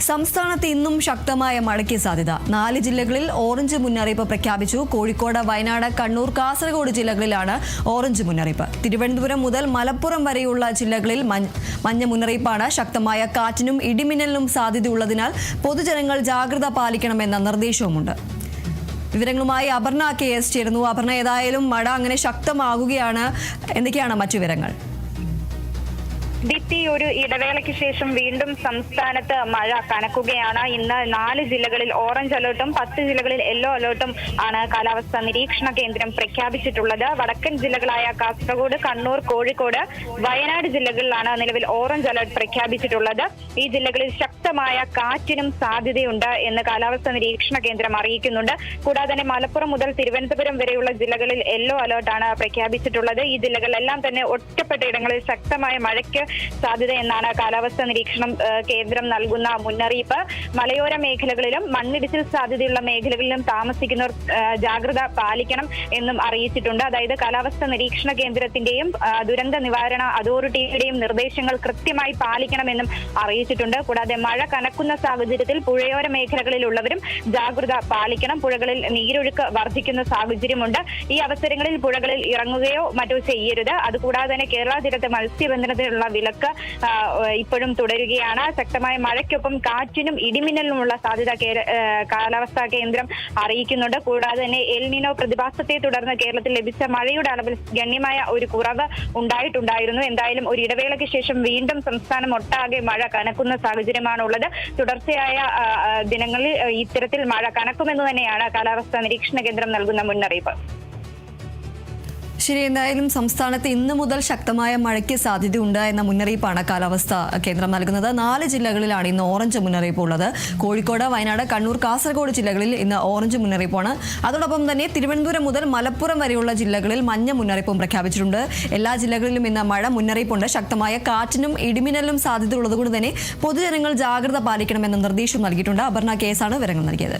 സംസ്ഥാനത്ത് ഇന്നും ശക്തമായ മഴയ്ക്ക് സാധ്യത. 4 ജില്ലകളിൽ ഓറഞ്ച് മുന്നറിയിപ്പ് പ്രഖ്യാപിച്ചു. കോഴിക്കോട്, വയനാട്, കണ്ണൂർ, കാസർഗോഡ് ജില്ലകളിലാണ് ഓറഞ്ച് മുന്നറിയിപ്പ്. തിരുവനന്തപുരം മുതൽ മലപ്പുറം വരെയുള്ള ജില്ലകളിൽ മഞ്ഞ മുന്നറിയിപ്പാണ്. ശക്തമായ കാറ്റിനും ഇടിമിന്നലിനും സാധ്യതയുള്ളതിനാൽ പൊതുജനങ്ങൾ ജാഗ്രത പാലിക്കണമെന്ന നിർദ്ദേശവുമുണ്ട്. വിവരങ്ങളുമായി അപർണ KS ചേരുന്നു. അപർണ, ഏതായാലും മഴ അങ്ങനെ ശക്തമാകുകയാണ്. എന്തൊക്കെയാണ് മറ്റു വിവരങ്ങൾ? ദീപ്തി, ഒരു ഇടവേളയ്ക്ക് ശേഷം വീണ്ടും സംസ്ഥാനത്ത് മഴ കനക്കുകയാണ്. ഇന്ന് 4 ജില്ലകളിൽ ഓറഞ്ച് അലേർട്ടും 10 ജില്ലകളിൽ യെല്ലോ അലേർട്ടും ആണ് കാലാവസ്ഥാ നിരീക്ഷണ കേന്ദ്രം പ്രഖ്യാപിച്ചിട്ടുള്ളത്. വടക്കൻ ജില്ലകളായ കാസർഗോഡ്, കണ്ണൂർ, കോഴിക്കോട്, വയനാട് ജില്ലകളിലാണ് നിലവിൽ ഓറഞ്ച് അലേർട്ട് പ്രഖ്യാപിച്ചിട്ടുള്ളത്. ഈ ജില്ലകളിൽ ശക്തമായ കാറ്റിനും സാധ്യതയുണ്ട് എന്ന് കാലാവസ്ഥാ നിരീക്ഷണ കേന്ദ്രം അറിയിക്കുന്നുണ്ട്. കൂടാതെ തന്നെ മലപ്പുറം മുതൽ തിരുവനന്തപുരം വരെയുള്ള ജില്ലകളിൽ യെല്ലോ അലേർട്ടാണ് പ്രഖ്യാപിച്ചിട്ടുള്ളത്. ഈ ജില്ലകളിലെല്ലാം തന്നെ ഒറ്റപ്പെട്ട ഇടങ്ങളിൽ ശക്തമായ മഴയ്ക്ക് സാധ്യത എന്നാണ് കാലാവസ്ഥാ നിരീക്ഷണം കേന്ദ്രം നൽകുന്ന മുന്നറിയിപ്പ്. മലയോര മേഖലകളിലും മണ്ണിടിച്ചിൽ സാധ്യതയുള്ള മേഖലകളിലും താമസിക്കുന്നവർ ജാഗ്രത പാലിക്കണം എന്നും അറിയിച്ചിട്ടുണ്ട്. അതായത് കാലാവസ്ഥാ നിരീക്ഷണ കേന്ദ്രത്തിന്റെയും ദുരന്ത നിവാരണ അതോറിറ്റിയുടെയും നിർദ്ദേശങ്ങൾ കൃത്യമായി പാലിക്കണമെന്നും അറിയിച്ചിട്ടുണ്ട്. കൂടാതെ മഴ കനക്കുന്ന സാഹചര്യത്തിൽ പുഴയോര മേഖലകളിലുള്ളവരും ജാഗ്രത പാലിക്കണം. പുഴകളിൽ നീരൊഴുക്ക് വർദ്ധിക്കുന്ന സാഹചര്യമുണ്ട്. ഈ അവസരങ്ങളിൽ പുഴകളിൽ ഇറങ്ങുകയോ മറ്റോ ചെയ്യരുത്. അതുകൂടാതെ തന്നെ കേരള തീരത്ത് മത്സ്യബന്ധനത്തിനുള്ള വിലക്ക് ഇപ്പോഴും തുടരുകയാണ്. ശക്തമായ മഴയ്ക്കൊപ്പം കാറ്റിനും ഇടിമിന്നലിനുമുള്ള സാധ്യത കാലാവസ്ഥാ കേന്ദ്രം അറിയിക്കുന്നുണ്ട്. കൂടാതെ തന്നെ എൽ നിനോ പ്രതിഭാസത്തെ തുടർന്ന് കേരളത്തിൽ ലഭിച്ച മഴയുടെ അളവിൽ ഗണ്യമായ ഒരു കുറവ് ഉണ്ടായിട്ടുണ്ടായിരുന്നു. എന്തായാലും ഒരു ഇടവേളയ്ക്ക് ശേഷം വീണ്ടും സംസ്ഥാനം ഒട്ടാകെ മഴ കനക്കുന്ന സാഹചര്യമാണുള്ളത്. തുടർച്ചയായ ദിനങ്ങളിൽ ഇത്തരത്തിൽ മഴ കനക്കുമെന്ന് തന്നെയാണ് കാലാവസ്ഥാ നിരീക്ഷണ കേന്ദ്രം നൽകുന്ന മുന്നറിയിപ്പ്. ശരി, എന്തായാലും സംസ്ഥാനത്ത് ഇന്ന് മുതൽ ശക്തമായ മഴയ്ക്ക് സാധ്യതയുണ്ട് എന്ന മുന്നറിയിപ്പാണ് കാലാവസ്ഥാ കേന്ദ്രം നൽകുന്നത്. 4 ജില്ലകളിലാണ് ഇന്ന് ഓറഞ്ച് മുന്നറിയിപ്പ് ഉള്ളത്. കോഴിക്കോട്, വയനാട്, കണ്ണൂർ, കാസർഗോഡ് ജില്ലകളിൽ ഇന്ന് ഓറഞ്ച് മുന്നറിയിപ്പാണ്. അതോടൊപ്പം തന്നെ തിരുവനന്തപുരം മുതൽ മലപ്പുറം വരെയുള്ള ജില്ലകളിൽ മഞ്ഞ മുന്നറിയിപ്പും പ്രഖ്യാപിച്ചിട്ടുണ്ട്. എല്ലാ ജില്ലകളിലും ഇന്ന് മഴ മുന്നറിയിപ്പുണ്ട്. ശക്തമായ കാറ്റിനും ഇടിമിന്നലിനും സാധ്യത ഉള്ളതുകൊണ്ട് തന്നെ പൊതുജനങ്ങൾ ജാഗ്രത പാലിക്കണമെന്ന നിർദ്ദേശം നൽകിയിട്ടുണ്ട്. അപർണ KS ആണ് വിവരങ്ങൾ നൽകിയത്.